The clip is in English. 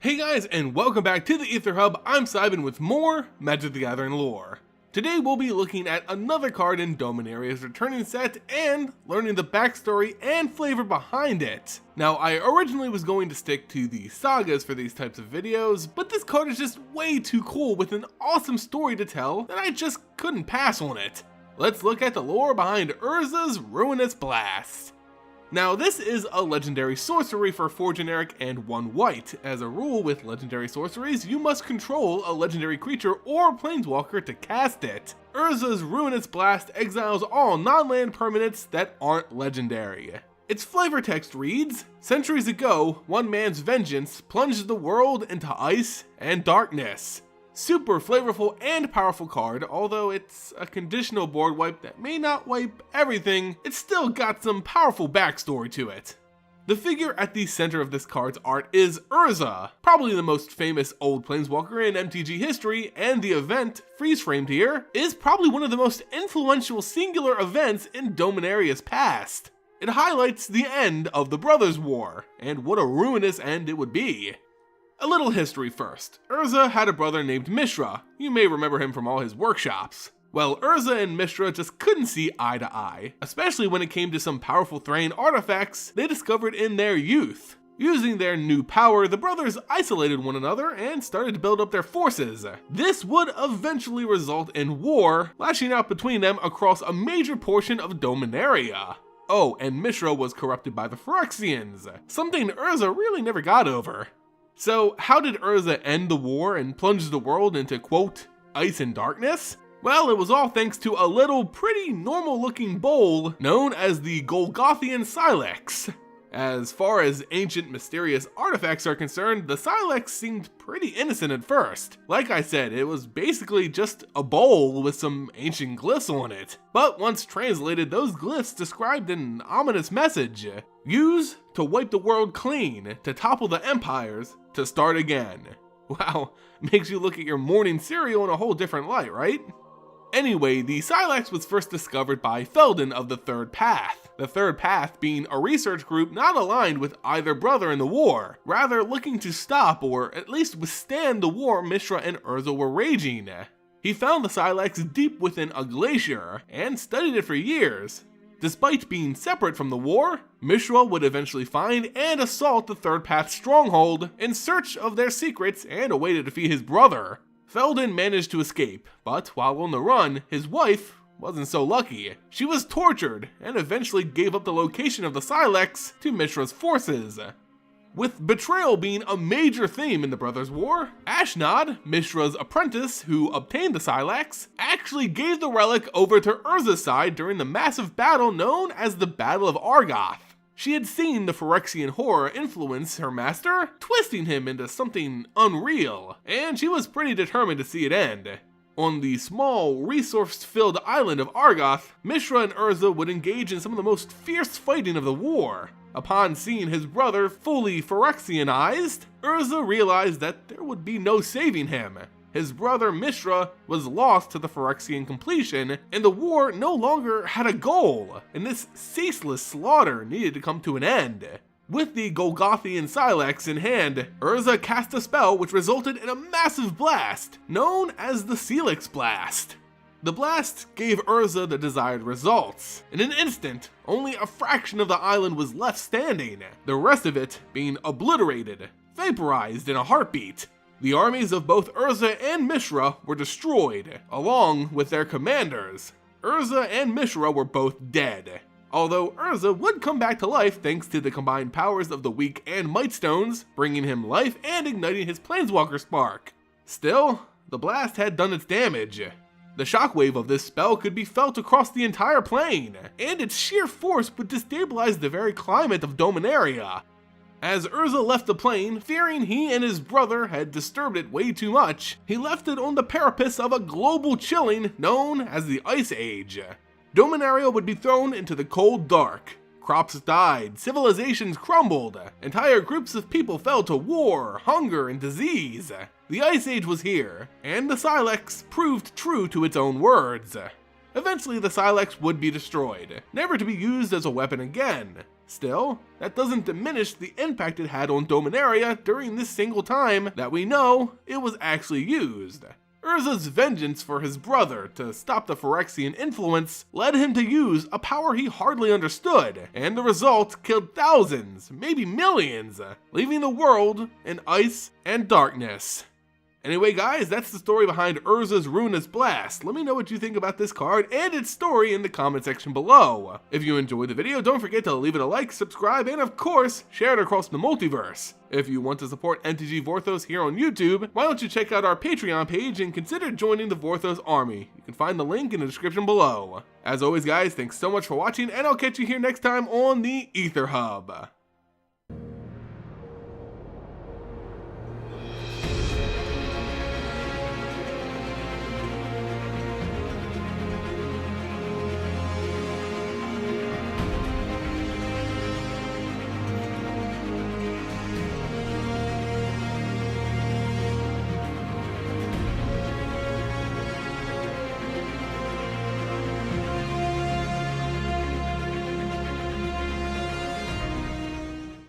Hey guys, and welcome back to the Aether Hub. I'm Simon with more Magic the Gathering lore. Today we'll be looking at another card in Dominaria's returning set and learning the backstory and flavor behind it. Now, I originally was going to stick to the sagas for these types of videos, but this card is just way too cool with an awesome story to tell that I just couldn't pass on it. Let's look at the lore behind Urza's Ruinous Blast. Now, this is a legendary sorcery for 4 generic and 1 white. As a rule with legendary sorceries, you must control a legendary creature or planeswalker to cast it. Urza's Ruinous Blast exiles all non-land permanents that aren't legendary. Its flavor text reads, "Centuries ago, one man's vengeance plunged the world into ice and darkness." Super flavorful and powerful card, although it's a conditional board wipe that may not wipe everything, it's still got some powerful backstory to it. The figure at the center of this card's art is Urza, probably the most famous old planeswalker in MTG history, and the event, freeze-framed here, is probably one of the most influential singular events in Dominaria's past. It highlights the end of the Brothers' War, and what a ruinous end it would be. A little history first. Urza had a brother named Mishra. You may remember him from all his workshops. Well, Urza and Mishra just couldn't see eye to eye, especially when it came to some powerful Thrain artifacts they discovered in their youth. Using their new power, the brothers isolated one another and started to build up their forces. This would eventually result in war, lashing out between them across a major portion of Dominaria. Oh, and Mishra was corrupted by the Phyrexians, something Urza really never got over. So how did Urza end the war and plunge the world into, quote, ice and darkness? Well, it was all thanks to a little pretty normal looking bowl known as the Golgothian Sylex. As far as ancient mysterious artifacts are concerned, the Sylex seemed pretty innocent at first. Like I said, it was basically just a bowl with some ancient glyphs on it. But once translated, those glyphs described an ominous message. Use to wipe the world clean, to topple the empires, to start again. Wow, makes you look at your morning cereal in a whole different light, right? Anyway, the Sylex was first discovered by Feldon of the Third Path. The Third Path being a research group not aligned with either brother in the war, rather looking to stop or at least withstand the war Mishra and Urza were raging. He found the Sylex deep within a glacier and studied it for years. Despite being separate from the war, Mishra would eventually find and assault the Third Path's stronghold in search of their secrets and a way to defeat his brother. Feldon managed to escape, but while on the run, his wife wasn't so lucky. She was tortured and eventually gave up the location of the Sylex to Mishra's forces. With betrayal being a major theme in the Brothers' War, Ashnod, Mishra's apprentice who obtained the Sylex, actually gave the relic over to Urza's side during the massive battle known as the Battle of Argoth. She had seen the Phyrexian horror influence her master, twisting him into something unreal, and she was pretty determined to see it end. On the small, resource-filled island of Argoth, Mishra and Urza would engage in some of the most fierce fighting of the war. Upon seeing his brother fully Phyrexianized, Urza realized that there would be no saving him. His brother Mishra was lost to the Phyrexian completion, and the war no longer had a goal, and this ceaseless slaughter needed to come to an end. With the Golgothian Sylex in hand, Urza cast a spell which resulted in a massive blast, known as the Sylex Blast. The blast gave Urza the desired results. In an instant, only a fraction of the island was left standing, the rest of it being obliterated, vaporized in a heartbeat. The armies of both Urza and Mishra were destroyed, along with their commanders. Urza and Mishra were both dead, although Urza would come back to life thanks to the combined powers of the Weak and Might Stones, bringing him life and igniting his Planeswalker spark. Still, the blast had done its damage. The shockwave of this spell could be felt across the entire plane, and its sheer force would destabilize the very climate of Dominaria. As Urza left the plane, fearing he and his brother had disturbed it way too much, he left it on the precipice of a global chilling known as the Ice Age. Dominaria would be thrown into the cold dark. Crops died, civilizations crumbled, entire groups of people fell to war, hunger, and disease. The Ice Age was here, and the Sylex proved true to its own words. Eventually the Sylex would be destroyed, never to be used as a weapon again. Still, that doesn't diminish the impact it had on Dominaria during this single time that we know it was actually used. Urza's vengeance for his brother to stop the Phyrexian influence led him to use a power he hardly understood, and the result killed thousands, maybe millions, leaving the world in ice and darkness. Anyway guys, that's the story behind Urza's Ruinous Blast. Let me know what you think about this card and its story in the comment section below. If you enjoyed the video, don't forget to leave it a like, subscribe, and of course, share it across the multiverse. If you want to support NTG Vorthos here on YouTube, why don't you check out our Patreon page and consider joining the Vorthos army. You can find the link in the description below. As always guys, thanks so much for watching, and I'll catch you here next time on the Aether Hub.